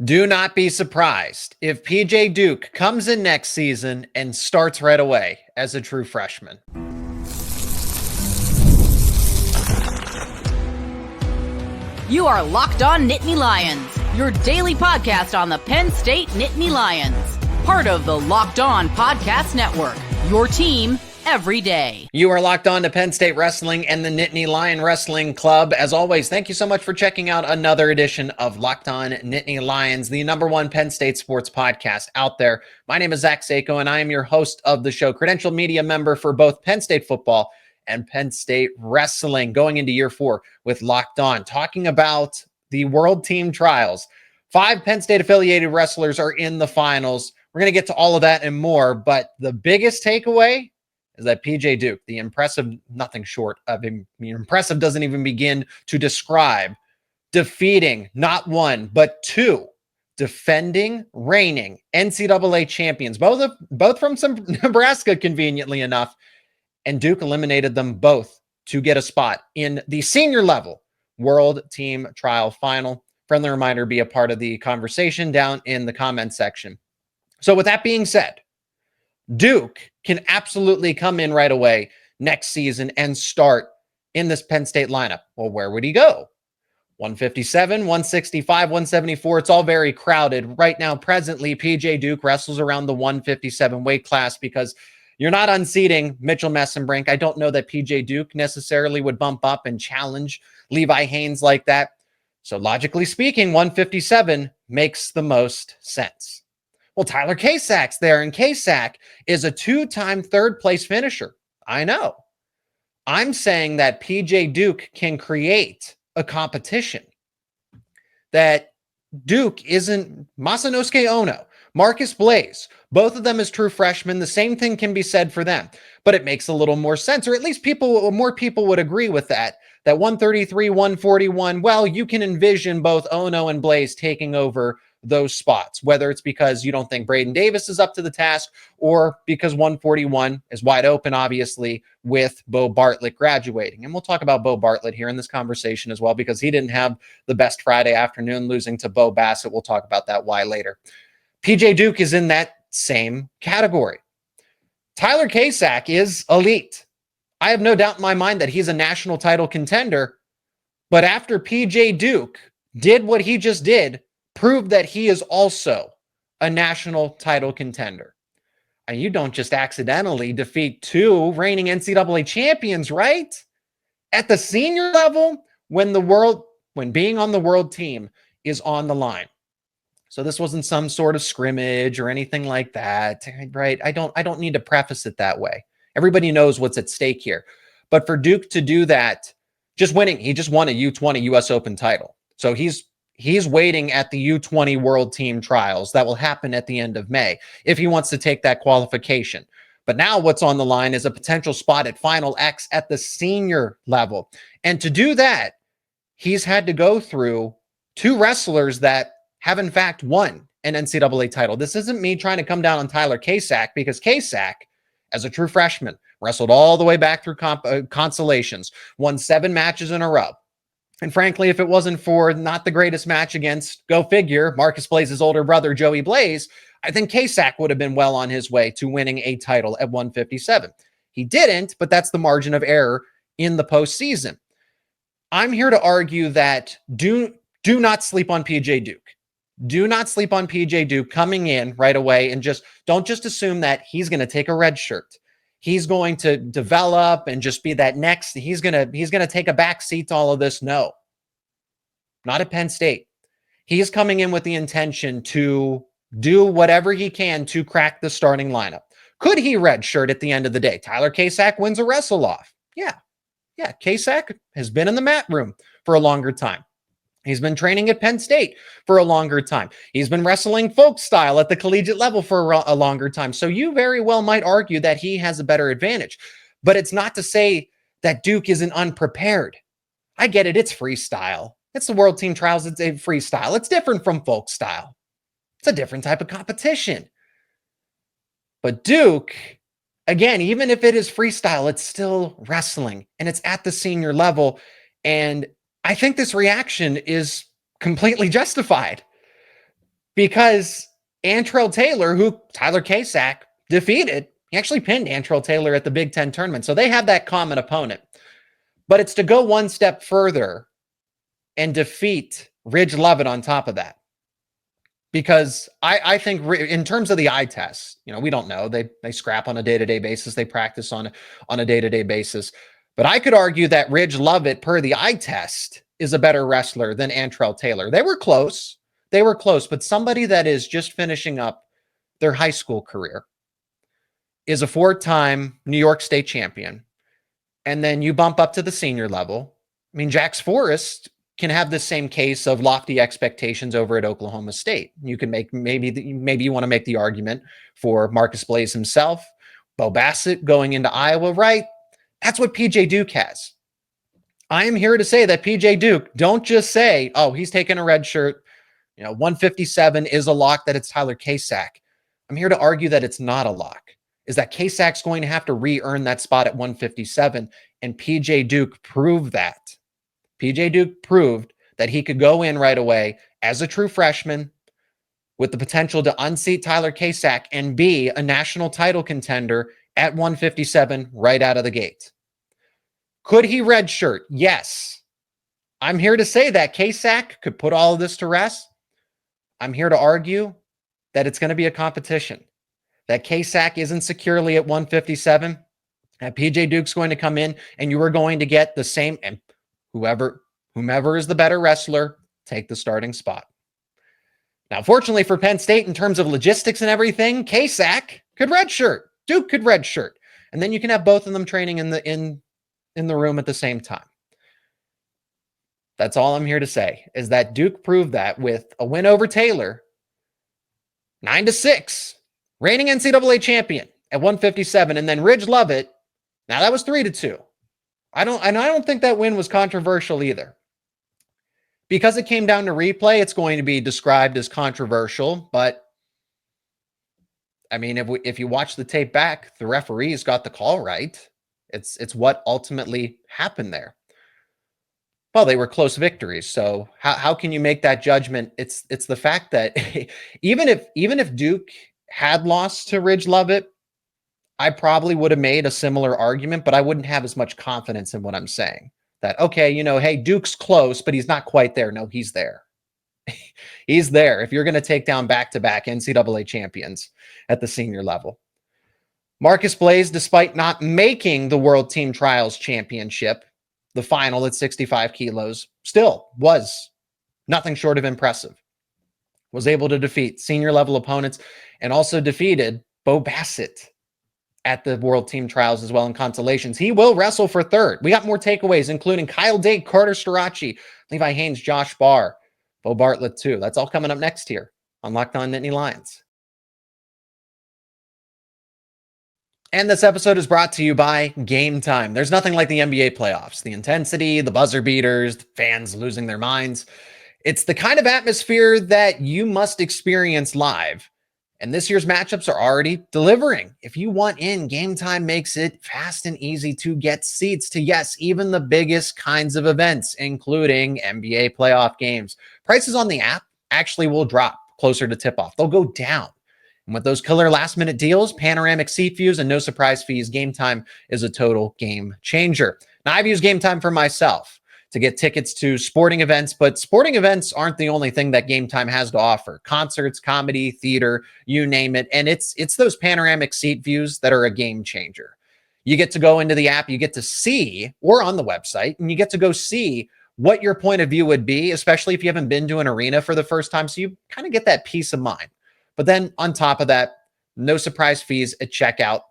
Do not be surprised if PJ Duke comes in next season and starts right away as a true freshman. You are Locked On Nittany Lions, your daily podcast on the Penn State Nittany Lions. Part of the Locked On Podcast Network, your team every day. You are locked on to Penn State Wrestling and the Nittany Lion Wrestling Club. As always, thank you so much for checking out another edition of Locked On Nittany Lions, the #1 Penn State sports podcast out there. My name is Seyko, and I am your host of the show, credentialed media member for both Penn State football and Penn State wrestling, going into year 4 with Locked On, talking about the World Team Trials. 5 Penn State affiliated wrestlers are in the finals. We're going to get to all of that and more, but the biggest takeaway is that PJ Duke, the impressive, nothing short of impressive doesn't even begin to describe, defeating not 1, but 2 defending, reigning NCAA champions, both from some Nebraska, conveniently enough, and Duke eliminated them both to get a spot in the senior level World Team Trial Final. Friendly reminder, be a part of the conversation down in the comment section. So with that being said, Duke can absolutely come in right away next season and start in this Penn State lineup. Well, where would he go? 157, 165, 174. It's all very crowded. Right now, presently, PJ Duke wrestles around the 157 weight class because you're not unseating Mitchell Messenbrink. I don't know that PJ Duke necessarily would bump up and challenge Levi Haines like that. So logically speaking, 157 makes the most sense. Well, Tyler Kasak's there, and Kasak is a 2-time third-place finisher. I know. I'm saying that PJ Duke can create a competition. That Duke isn't Masanosuke Ono, Marcus Blaze, both of them as true freshmen. The same thing can be said for them, but it makes a little more sense, or at least more people would agree with that. That 133, 141, well, you can envision both Ono and Blaze taking over those spots, whether it's because you don't think Braden Davis is up to the task or because 141 is wide open, obviously, with Beau Bartlett graduating. And we'll talk about Beau Bartlett here in this conversation as well, because he didn't have the best Friday afternoon, losing to Bo Bassett. We'll talk about that why later. PJ Duke is in that same category. Tyler Kasak is elite. I have no doubt in my mind that he's a national title contender, but after PJ Duke did what he just did, proved that he is also a national title contender. And you don't just accidentally defeat 2 reigning NCAA champions, right? At the senior level, when being on the world team is on the line. So this wasn't some sort of scrimmage or anything like that, right? I don't need to preface it that way. Everybody knows what's at stake here. But for Duke to do that, just winning, he just won a U20 US Open title. So he's waiting at the U20 World Team Trials that will happen at the end of May if he wants to take that qualification. But now what's on the line is a potential spot at Final X at the senior level. And to do that, he's had to go through 2 wrestlers that have in fact won an NCAA title. This isn't me trying to come down on Tyler Kasak, because Kasak, as a true freshman, wrestled all the way back through consolations, won 7 matches in a row. And frankly, if it wasn't for not the greatest match against, go figure, Marcus Blaze's older brother, Joey Blaze, I think Kasak would have been well on his way to winning a title at 157. He didn't, but that's the margin of error in the postseason. I'm here to argue that do not sleep on PJ Duke. Do not sleep on PJ Duke coming in right away, and don't just assume that he's going to take a red shirt. He's going to develop and just be that next. He's going to take a back seat to all of this. No, not at Penn State. He is coming in with the intention to do whatever he can to crack the starting lineup. Could he redshirt at the end of the day? Tyler Kasak wins a wrestle off. Yeah. Kasak has been in the mat room for a longer time. He's been training at Penn State for a longer time. He's been wrestling Folkstyle at the collegiate level for a longer time. So you very well might argue that he has a better advantage. But it's not to say that Duke isn't unprepared. I get it. It's freestyle. It's the World Team Trials. It's a freestyle. It's different from Folkstyle. It's a different type of competition. But Duke, again, even if it is freestyle, it's still wrestling. And it's at the senior level. And I think this reaction is completely justified. because Antrell Taylor, who Tyler Kasak defeated, he actually pinned Antrell Taylor at the Big Ten tournament. So they have that common opponent. But it's to go one step further and defeat Ridge Lovett on top of that. Because I think in terms of the eye test, we don't know. They scrap on a day-to-day basis. They practice on a day-to-day basis. But I could argue that Ridge Lovett, per the eye test, is a better wrestler than Antrell Taylor. They were close. But somebody that is just finishing up their high school career is a 4-time New York State champion. And then you bump up to the senior level. I mean, Jax Forrest can have the same case of lofty expectations over at Oklahoma State. You can make maybe you want to make the argument for Marcus Blaze himself, Bo Bassett going into Iowa, right? That's what PJ Duke has. I am here to say that PJ Duke, don't just say, oh, he's taking a red shirt. 157 is a lock that it's Tyler Kasak. I'm here to argue that it's not a lock. Is that Kasak's going to have to re-earn that spot at 157, and PJ Duke proved that. PJ Duke proved that he could go in right away as a true freshman with the potential to unseat Tyler Kasak and be a national title contender at 157 right out of the gate. Could he redshirt? Yes. I'm here to say that Kasak could put all of this to rest. I'm here to argue that it's going to be a competition, that Kasak isn't securely at 157, that PJ Duke's going to come in and you are going to get the same, and whomever is the better wrestler, take the starting spot. Now, fortunately for Penn State, in terms of logistics and everything, Kasak could redshirt, Duke could redshirt, and then you can have both of them training in the room at the same time. That's all I'm here to say, is that Duke proved that with a win over Taylor, 9-6, reigning NCAA champion at 157, and then Ridge Lovett. Now that was 3-2. I don't think that win was controversial either. Because it came down to replay, it's going to be described as controversial, but I mean, if you watch the tape back, the referees got the call right. It's what ultimately happened there. Well, they were close victories. So how can you make that judgment? It's the fact that even if Duke had lost to Ridge Lovett, I probably would have made a similar argument, but I wouldn't have as much confidence in what I'm saying. That, okay, hey, Duke's close, but he's not quite there. No, he's there. He's there if you're going to take down back-to-back NCAA champions at the senior level. Marcus Blaze, despite not making the World Team Trials Championship, the final at 65 kilos, still was nothing short of impressive. Was able to defeat senior level opponents and also defeated Bo Bassett at the World Team Trials as well in consolations. He will wrestle for third. We got more takeaways, including Kyle Dake, Carter Starocci, Levi Haines, Josh Barr, Beau Bartlett too. That's all coming up next here on Locked On Nittany Lions. And this episode is brought to you by Gametime. There's nothing like the NBA playoffs. The intensity, the buzzer beaters, the fans losing their minds. It's the kind of atmosphere that you must experience live. And this year's matchups are already delivering. If you want in, Gametime makes it fast and easy to get seats to, yes, even the biggest kinds of events, including NBA playoff games. Prices on the app actually will drop closer to tip-off. They'll go down. And with those killer last-minute deals, panoramic seat views, and no surprise fees, Gametime is a total game changer. Now, I've used Gametime for myself to get tickets to sporting events, but sporting events aren't the only thing that Gametime has to offer. Concerts, comedy, theater, you name it. And it's those panoramic seat views that are a game changer. You get to go into the app, you get to see, or on the website, and you get to go see what your point of view would be, especially if you haven't been to an arena for the first time. So you kind of get that peace of mind. But then on top of that, no surprise fees at checkout.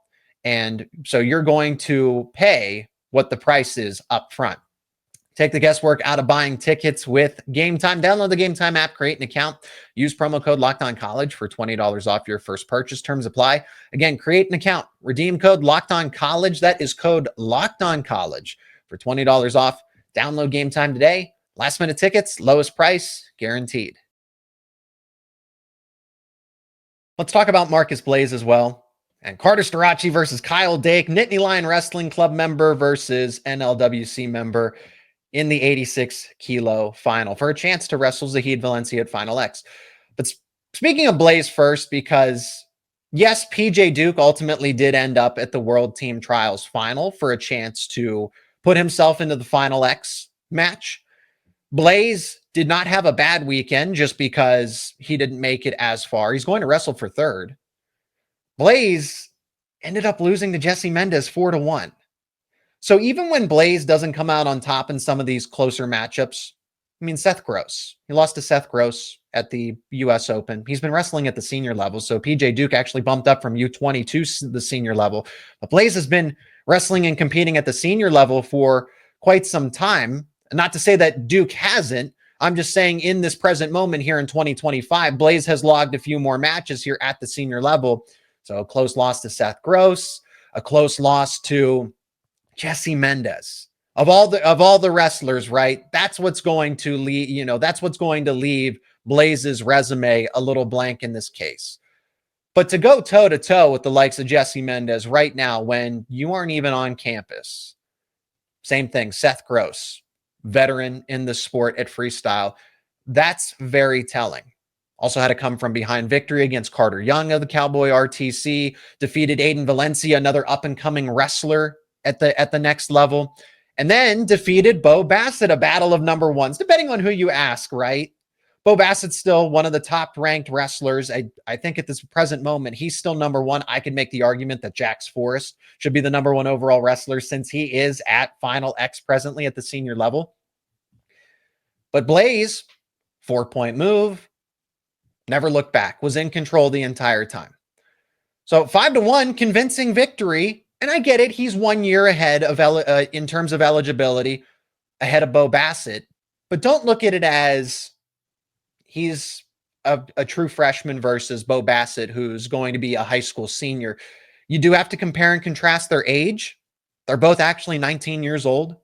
And so you're going to pay what the price is up front. Take the guesswork out of buying tickets with Gametime. Download the Gametime app, create an account, use promo code LOCKEDONCollege for $20 off your first purchase. Terms apply. Again, create an account, redeem code LOCKEDONCollege. That is code LOCKEDONCollege for $20 off. Download Gametime today. Last minute tickets, lowest price, guaranteed. Let's talk about Marcus Blaze as well. And Carter Starocci versus Kyle Dake, Nittany Lion Wrestling Club member versus NLWC member in the 86 kilo final for a chance to wrestle Zahid Valencia at Final X. But Speaking of Blaze first, because yes, PJ Duke ultimately did end up at the World Team Trials final for a chance to put himself into the Final X match. Blaze did not have a bad weekend just because he didn't make it as far. He's going to wrestle for third. Blaze ended up losing to Jesse Mendez 4-1. So even when Blaze doesn't come out on top in some of these closer matchups, I mean, Seth Gross. He lost to Seth Gross at the U.S. Open. He's been wrestling at the senior level. So PJ Duke actually bumped up from U20 to the senior level. But Blaze has been wrestling and competing at the senior level for quite some time. Not to say that Duke hasn't. I'm just saying in this present moment here in 2025, Blaze has logged a few more matches here at the senior level. So a close loss to Seth Gross, a close loss to Jesse Mendez. Of all the wrestlers, right? That's what's going to leave, that's what's going to leave Blaze's resume a little blank in this case. But to go toe to toe with the likes of Jesse Mendez right now, when you aren't even on campus, same thing, Seth Gross, veteran in the sport at Freestyle, that's very telling. Also had a come from behind victory against Carter Young of the Cowboy RTC, defeated Aiden Valencia, another up and coming wrestler at the next level. And then defeated Bo Bassett, a battle of number ones, depending on who you ask, right? Bo Bassett's still one of the top-ranked wrestlers. I think at this present moment, he's still number one. I could make the argument that Jax Forrest should be the number one overall wrestler since he is at Final X presently at the senior level. But Blaze, 4-point move, never looked back, was in control the entire time. So 5-1, convincing victory. And I get it. He's 1 year ahead of in terms of eligibility, ahead of Bo Bassett. But don't look at it as he's a true freshman versus Bo Bassett, who's going to be a high school senior. You do have to compare and contrast their age. They're both actually 19 years old.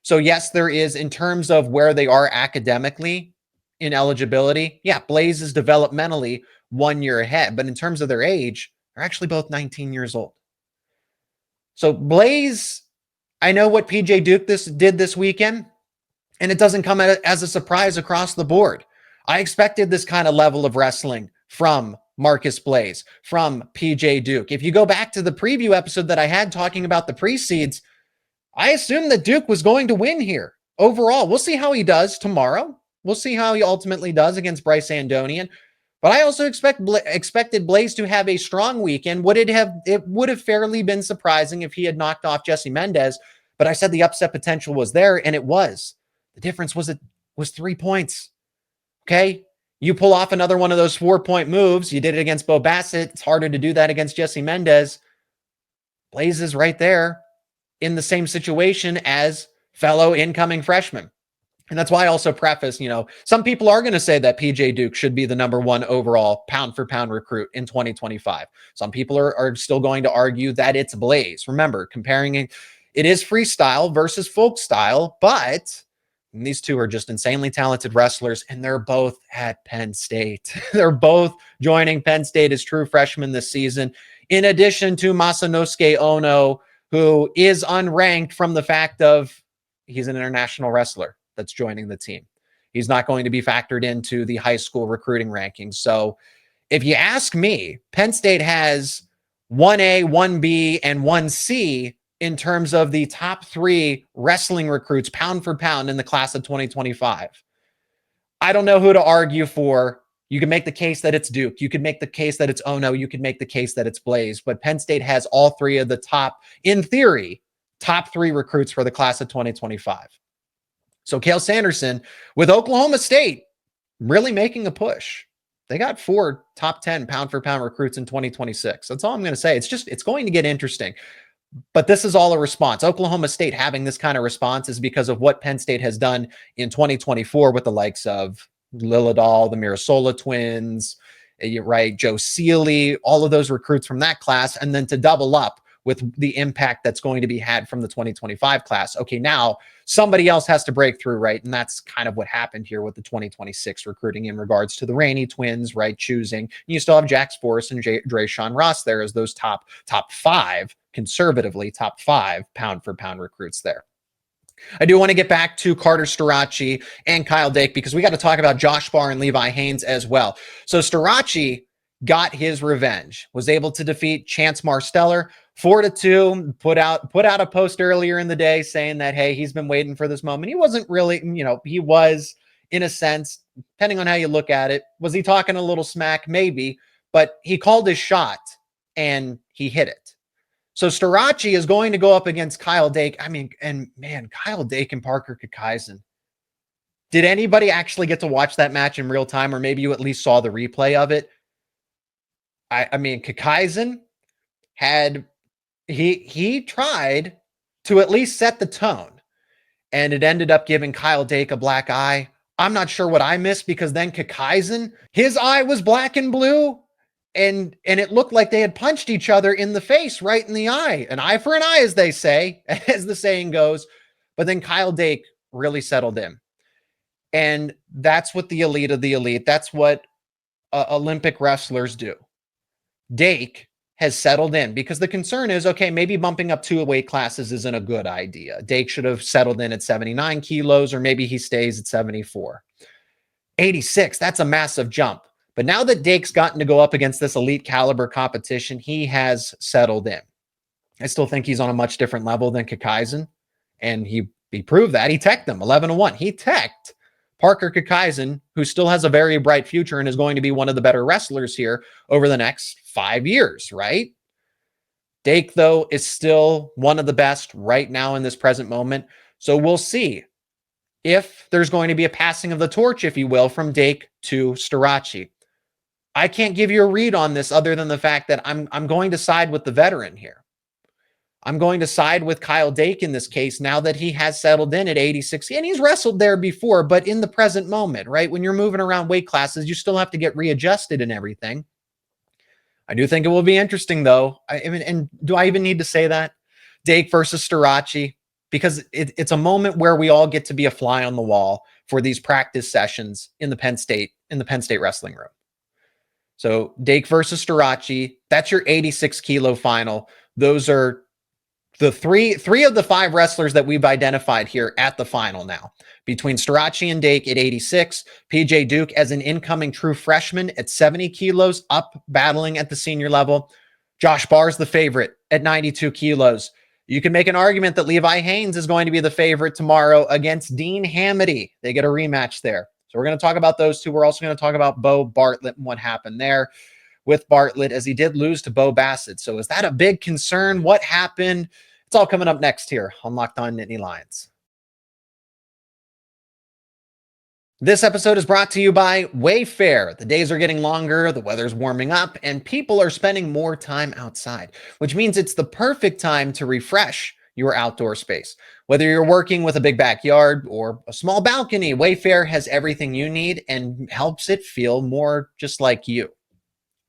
So yes, there is, in terms of where they are academically in eligibility, yeah, Blaze is developmentally 1 year ahead. But in terms of their age, they're actually both 19 years old. So Blaze, I know what PJ Duke did this weekend, and it doesn't come as a surprise across the board. I expected this kind of level of wrestling from Marcus Blaze, from PJ Duke. If you go back to the preview episode that I had talking about the pre-seeds, I assumed that Duke was going to win here. Overall, we'll see how he does tomorrow. We'll see how he ultimately does against Bryce Andonian. But I also expected Blaze to have a strong weekend. It would have fairly been surprising if he had knocked off Jesse Mendez, but I said the upset potential was there, and it was. The difference was 3 points. Okay? You pull off another one of those 4-point moves. You did it against Bo Bassett. It's harder to do that against Jesse Mendez. Blaze is right there in the same situation as fellow incoming freshmen. And that's why I also preface, some people are going to say that PJ Duke should be the number one overall pound-for-pound recruit in 2025. Some people are still going to argue that it's Blaze. Remember, comparing it is Freestyle versus Folkstyle, but these two are just insanely talented wrestlers, and they're both at Penn State. They're both joining Penn State as true freshmen this season, in addition to Masanosuke Ono, who is unranked from the fact of he's an international wrestler that's joining the team. He's not going to be factored into the high school recruiting rankings. So if you ask me, Penn State has 1A, 1B, and 1C in terms of the top 3 wrestling recruits pound for pound in the class of 2025. I don't know who to argue for. You can make the case that it's Duke. You could make the case that it's Ono. You could make the case that it's Blaze. But Penn State has all 3 of the top, in theory, top 3 recruits for the class of 2025. So Cale Sanderson, with Oklahoma State really making a push. They got 4 top 10 pound-for-pound recruits in 2026. That's all I'm going to say. It's going to get interesting. But this is all a response. Oklahoma State having this kind of response is because of what Penn State has done in 2024 with the likes of Lilladal, the Mirasola twins, right, Joe Seeley, all of those recruits from that class, and then to double up with the impact that's going to be had from the 2025 class. Okay, now somebody else has to break through, right? And that's kind of what happened here with the 2026 recruiting in regards to the Rainey twins, right? Choosing. You still have Jax Forrest and Drayshawn Ross there as those top 5, conservatively top 5 pound for pound recruits there. I do want to get back to Carter Starocci and Kyle Dake because we got to talk about Josh Barr and Levi Haines as well. So Starocci got his revenge, was able to defeat Chance Marsteller 4-2, put out a post earlier in the day saying that, hey, he's been waiting for this moment. He wasn't really, he was, in a sense, depending on how you look at it. Was he talking a little smack? Maybe, but he called his shot and he hit it. So Starocci is going to go up against Kyle Dake. I mean, and man, Kyle Dake and Parker Kakaisen. Did anybody actually get to watch that match in real time, or maybe you at least saw the replay of it? I mean, Kakaisen had, he tried to at least set the tone, and it ended up giving Kyle Dake a black eye. I'm not sure what I missed, because then Kakaisen, his eye was black and blue, and it looked like they had punched each other in the face, right in the eye. An eye for an eye, as they say, as the saying goes. But then Kyle Dake really settled in. And that's what the elite of the elite, that's what Olympic wrestlers do. Dake has settled in, because the concern is, okay, maybe bumping up 2 weight classes isn't a good idea. Dake should have settled in at 79 kilos, or maybe he stays at 74. 86, that's a massive jump. But now that Dake's gotten to go up against this elite caliber competition, he has settled in. I still think he's on a much different level than Kakaisen, and he proved that. He teched him 11-1. He teched Parker Kakaisen, who still has a very bright future and is going to be one of the better wrestlers here over the next 5 years, right? Dake, though, is still one of the best right now in this present moment. So we'll see if there's going to be a passing of the torch, if you will, from Dake to Starocci. I can't give you a read on this other than the fact that I'm going to side with the veteran here. I'm going to side with Kyle Dake in this case, now that he has settled in at 86. And he's wrestled there before, but in the present moment, right? When you're moving around weight classes, you still have to get readjusted and everything. I do think it will be interesting, though. I mean, and do I even need to say that? Dake versus Starocci, because it's a moment where we all get to be a fly on the wall for these practice sessions in the Penn State wrestling room. So Dake versus Starocci, that's your 86 kilo final. Those are the three of the 5 wrestlers that we've identified here at the final now. Between Starocci and Dake at 86, PJ Duke as an incoming true freshman at 70 kilos, up battling at the senior level. Josh Barr's the favorite at 92 kilos. You can make an argument that Levi Haines is going to be the favorite tomorrow against Dean Hamiti. They get a rematch there. So we're going to talk about those two. We're also going to talk about Beau Bartlett and what happened there with Bartlett, as he did lose to Bo Bassett. So is that a big concern? What happened? It's all coming up next here on Locked On Nittany Lions. This episode is brought to you by WayFair. The days are getting longer, the weather's warming up, and people are spending more time outside, which means it's the perfect time to refresh your outdoor space. Whether you're working with a big backyard or a small balcony, WayFair has everything you need and helps it feel more just like you.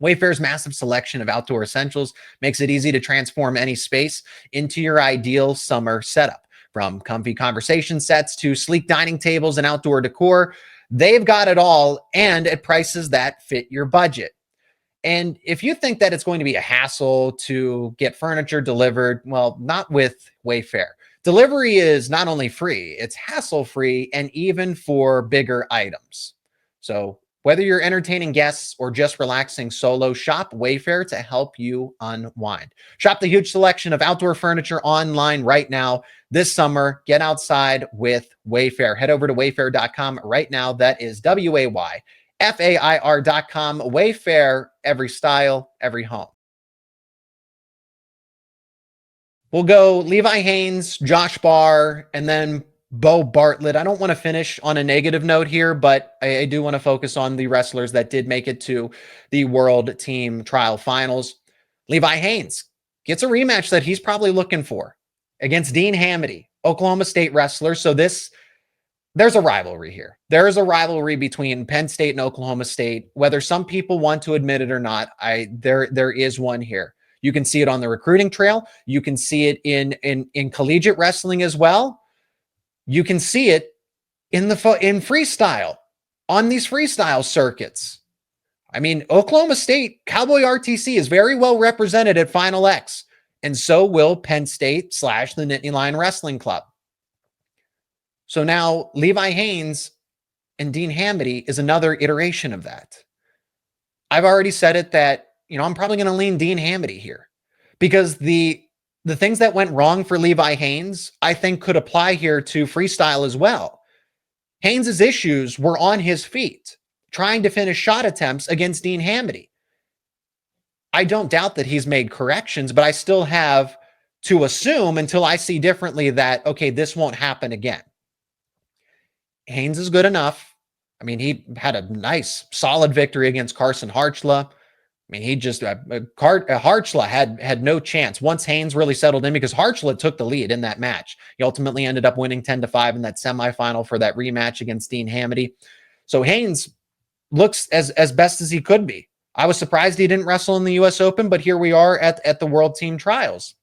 WayFair's massive selection of outdoor essentials makes it easy to transform any space into your ideal summer setup. From comfy conversation sets to sleek dining tables and outdoor decor, they've got it all, and at prices that fit your budget. And if you think that it's going to be a hassle to get furniture delivered, well, not with WayFair. Delivery is not only free, it's hassle-free, and even for bigger items. So whether you're entertaining guests or just relaxing solo, shop WayFair to help you unwind. Shop the huge selection of outdoor furniture online right now. This summer, get outside with WayFair. Head over to wayfair.com right now. That is WayFair.com. WayFair, every style, every home. We'll go Levi Haines, Josh Barr, and then Beau Bartlett. I don't want to finish on a negative note here, but I do want to focus on the wrestlers that did make it to the World Team Trial Finals. Levi Haines gets a rematch that he's probably looking for against Dean Hamiti, Oklahoma State wrestler. So there's a rivalry here. There is a rivalry between Penn State and Oklahoma State. Whether some people want to admit it or not, there is one here. You can see it on the recruiting trail. You can see it in collegiate wrestling as well. You can see it in freestyle, on these freestyle circuits. I mean, Oklahoma State Cowboy RTC is very well represented at Final X, and so will Penn State / the Nittany Lion Wrestling Club. So now Levi Haines and Dean Hamiti is another iteration of that. I've already said it that, I'm probably going to lean Dean Hamiti here because the things that went wrong for Levi Haines, I think could apply here to Freestyle as well. Haynes's issues were on his feet, trying to finish shot attempts against Dean Hamiti. I don't doubt that he's made corrections, but I still have to assume until I see differently that, okay, this won't happen again. Haynes is good enough. I mean, he had a nice, solid victory against Carson Harchla. I mean, he just, Harchla had no chance once Haynes really settled in because Harchla took the lead in that match. He ultimately ended up winning 10-5 in that semifinal for that rematch against Dean Hamiti. So Haynes looks as best as he could be. I was surprised he didn't wrestle in the U.S. Open, but here we are at the World Team Trials.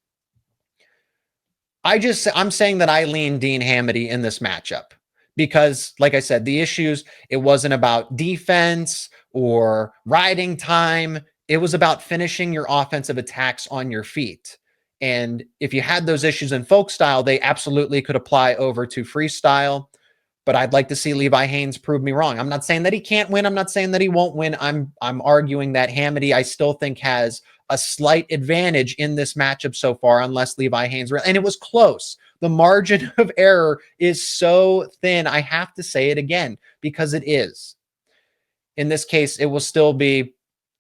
I'm saying that I lean Dean Hamiti in this matchup because, like I said, the issues, it wasn't about defense or riding time. It was about finishing your offensive attacks on your feet. And if you had those issues in Folkstyle, they absolutely could apply over to Freestyle. But I'd like to see Levi Haines prove me wrong. I'm not saying that he can't win. I'm not saying that he won't win. I'm arguing that Hamiti, I still think, has a slight advantage in this matchup so far, unless Levi Haines, and it was close. The margin of error is so thin. I have to say it again because it is. In this case, it will still be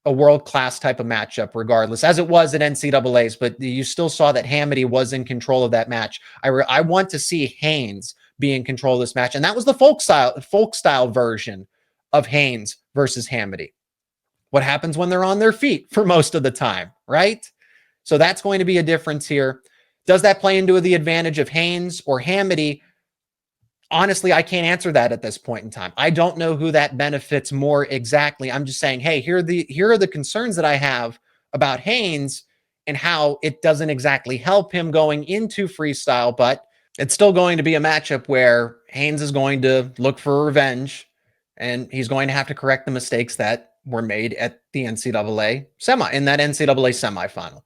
a world-class type of matchup regardless, as it was at NCAAs, but you still saw that Hamiti was in control of that match. I want to see Haines be in control of this match, and that was the Folkstyle version of Haines versus Hamiti. What happens when they're on their feet for most of the time, right? So that's going to be a difference here. Does that play into the advantage of Haines or Hamiti? Honestly, I can't answer that at this point in time. I don't know who that benefits more exactly. I'm just saying, hey, here are the concerns that I have about Haines and how it doesn't exactly help him going into Freestyle, but it's still going to be a matchup where Haines is going to look for revenge and he's going to have to correct the mistakes that were made at the NCAA in that NCAA semifinal.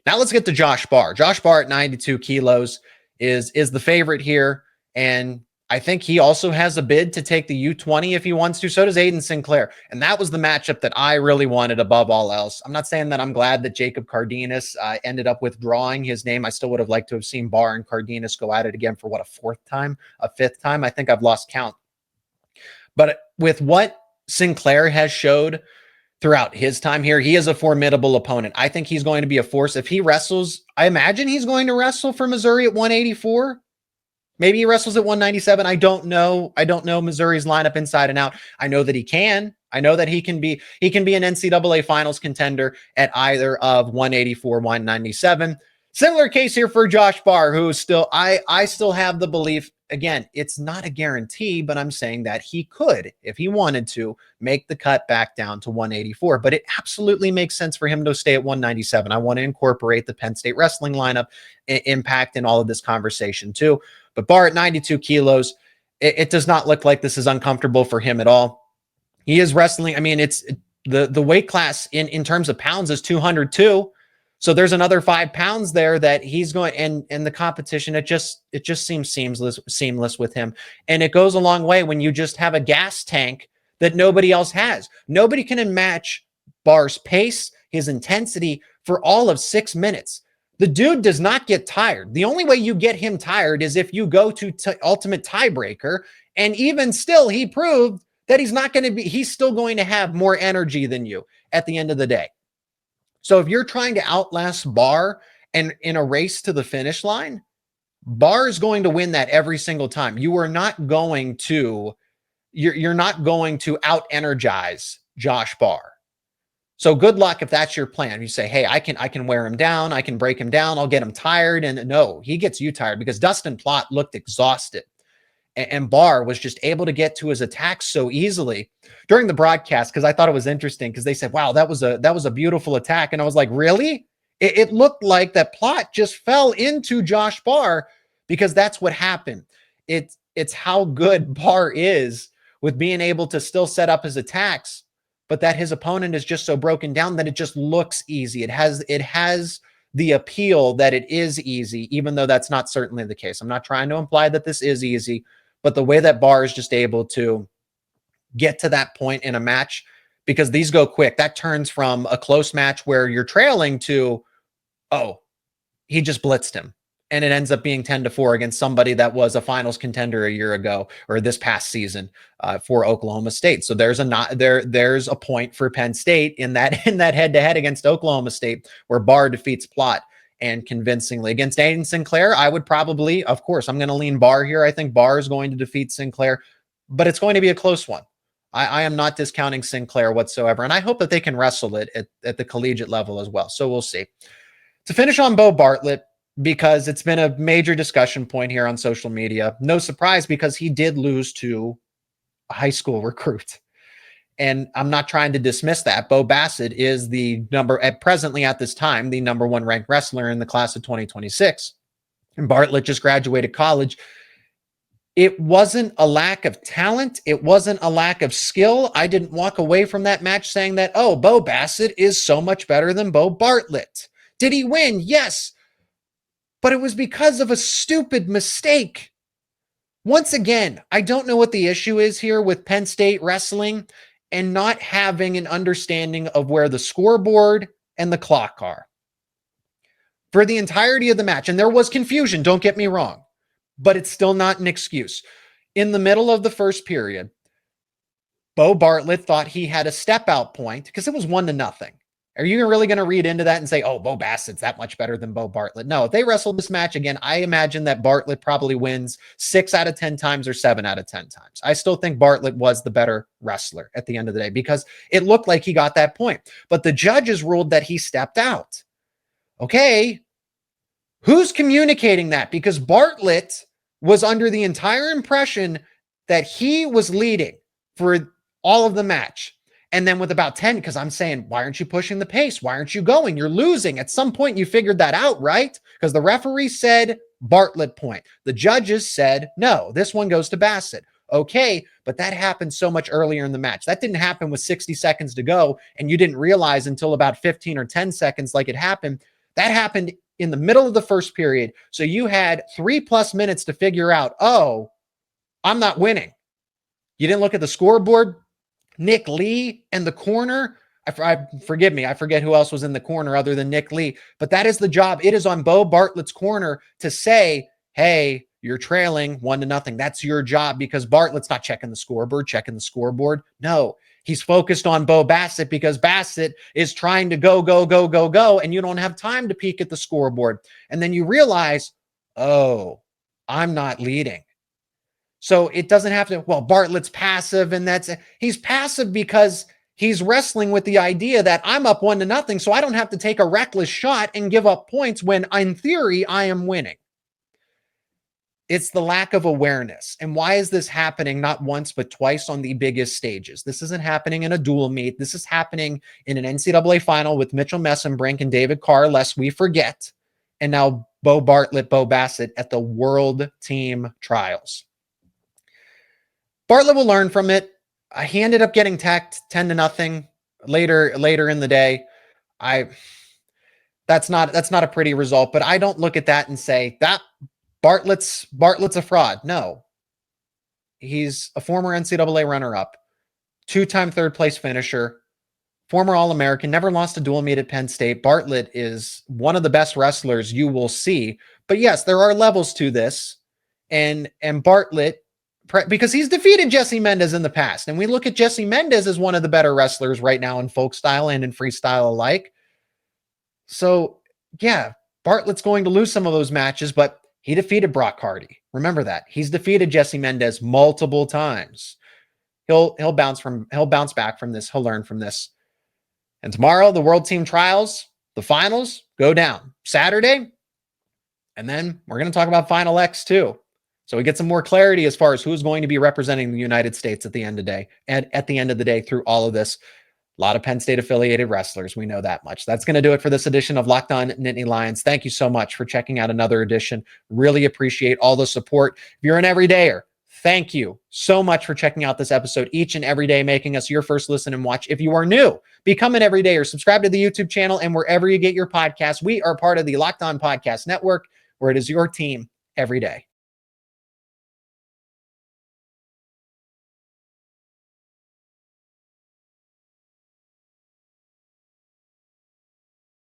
Now let's get to Josh Barr. Josh Barr at 92 kilos is the favorite here. And I think he also has a bid to take the U20 if he wants to. So does Aiden Sinclair. And that was the matchup that I really wanted above all else. I'm not saying that I'm glad that Jacob Cardenas ended up withdrawing his name. I still would have liked to have seen Barr and Cardenas go at it again for a fifth time. I think I've lost count. But with what Sinclair has showed throughout his time here, he is a formidable opponent. I think he's going to be a force. If he wrestles, I imagine he's going to wrestle for Missouri at 184. Maybe he wrestles at 197. I don't know. I don't know Missouri's lineup inside and out. I know that he can. I know that he can be an NCAA finals contender at either of 184, 197. Similar case here for Josh Barr, who is still, I still have the belief, again, it's not a guarantee, but I'm saying that he could, if he wanted to, make the cut back down to 184. But it absolutely makes sense for him to stay at 197. I want to incorporate the Penn State wrestling lineup impact in all of this conversation too. But Barr at 92 kilos, it does not look like this is uncomfortable for him at all. He is wrestling. I mean, it's the weight class in terms of pounds is 202. So there's another 5 pounds there that he's going, and the competition, it just seems seamless with him. And it goes a long way when you just have a gas tank that nobody else has. Nobody can match Barr's pace, his intensity for all of 6 minutes. The dude does not get tired. The only way you get him tired is if you go to ultimate tiebreaker. And even still, he proved that he's still going to have more energy than you at the end of the day. So if you're trying to outlast Barr and in a race to the finish line, Barr is going to win that every single time. You're not going to out-energize Josh Barr. So good luck if that's your plan. You say, hey, I can wear him down. I can break him down. I'll get him tired. And no, he gets you tired because Dustin Plott looked exhausted. And Barr was just able to get to his attacks so easily during the broadcast, because I thought it was interesting because they said, wow, that was a beautiful attack. And I was like, really? It looked like that Plott just fell into Josh Barr because that's what happened. It's how good Barr is with being able to still set up his attacks, but that his opponent is just so broken down that it just looks easy. It has the appeal that it is easy, even though that's not certainly the case. I'm not trying to imply that this is easy, but the way that Barr is just able to get to that point in a match, because these go quick, that turns from a close match where you're trailing to, oh, he just blitzed him. And it ends up being 10-4 against somebody that was a finals contender a year ago or this past season for Oklahoma State. So there's a point for Penn State in that head-to-head against Oklahoma State where Barr defeats Plott and convincingly. Against Aiden Sinclair, I would probably, of course, I'm going to lean Barr here. I think Barr is going to defeat Sinclair, but it's going to be a close one. I am not discounting Sinclair whatsoever, and I hope that they can wrestle it at the collegiate level as well. So we'll see. To finish on Beau Bartlett, because it's been a major discussion point here on social media. No surprise, because he did lose to a high school recruit. And I'm not trying to dismiss that. Bo Bassett is presently at this time, the number 1 ranked wrestler in the class of 2026. And Bartlett just graduated college. It wasn't a lack of talent. It wasn't a lack of skill. I didn't walk away from that match saying that, oh, Bo Bassett is so much better than Beau Bartlett. Did he win? Yes. But it was because of a stupid mistake. Once again, I don't know what the issue is here with Penn State wrestling and not having an understanding of where the scoreboard and the clock are. For the entirety of the match, and there was confusion, don't get me wrong, but it's still not an excuse. In the middle of the first period, Beau Bartlett thought he had a step-out point because it was 1-0. Are you really going to read into that and say, oh, Bo Bassett's that much better than Beau Bartlett? No, if they wrestled this match again, I imagine that Bartlett probably wins 6 out of 10 times or 7 out of 10 times. I still think Bartlett was the better wrestler at the end of the day because it looked like he got that point. But the judges ruled that he stepped out. Okay, who's communicating that? Because Bartlett was under the entire impression that he was leading for all of the match. And then with about 10, because I'm saying, why aren't you pushing the pace? Why aren't you going? You're losing. At some point, you figured that out, right? Because the referee said Bartlett point. The judges said, no, this one goes to Bassett. Okay, but that happened so much earlier in the match. That didn't happen with 60 seconds to go, and you didn't realize until about 15 or 10 seconds like it happened. That happened in the middle of the first period. So you had 3+ minutes to figure out, oh, I'm not winning. You didn't look at the scoreboard. Nick Lee and the corner. Forgive me. I forget who else was in the corner other than Nick Lee, but that is the job. It is on Beau Bartlett's corner to say, hey, you're trailing 1-0. That's your job because Bartlett's not checking the scoreboard. No, he's focused on Bo Bassett because Bassett is trying to go, and you don't have time to peek at the scoreboard. And then you realize, oh, I'm not leading. So it doesn't have to, well, Bartlett's passive, and he's passive because he's wrestling with the idea that I'm up 1-0, so I don't have to take a reckless shot and give up points when, in theory, I am winning. It's the lack of awareness. And why is this happening not once, but twice on the biggest stages? This isn't happening in a dual meet. This is happening in an NCAA final with Mitchell Messenbrink and David Carr, lest we forget. And now Beau Bartlett, Bo Bassett at the World Team Trials. Bartlett will learn from it. He ended up getting tacked 10-0 later in the day. That's not a pretty result, but I don't look at that and say that Bartlett's a fraud. No. He's a former NCAA runner-up, 2-time third-place finisher, former All-American, never lost a dual meet at Penn State. Bartlett is one of the best wrestlers you will see. But yes, there are levels to this. And Bartlett, because he's defeated Jesse Mendez in the past. And we look at Jesse Mendez as one of the better wrestlers right now in Folkstyle and in Freestyle alike. So, yeah, Bartlett's going to lose some of those matches, but he defeated Brock Hardy. Remember that. He's defeated Jesse Mendez multiple times. He'll bounce back from this. He'll learn from this. And tomorrow, the World Team Trials, the finals, go down. Saturday, and then we're going to talk about Final X too. So we get some more clarity as far as who's going to be representing the United States at the end of the day. And at the end of the day, through all of this, a lot of Penn State affiliated wrestlers. We know that much. That's going to do it for this edition of Locked On Nittany Lions. Thank you so much for checking out another edition. Really appreciate all the support. If you're an everydayer, thank you so much for checking out this episode each and every day, making us your first listen and watch. If you are new, become an everydayer. Subscribe to the YouTube channel and wherever you get your podcasts. We are part of the Locked On Podcast Network, where it is your team every day.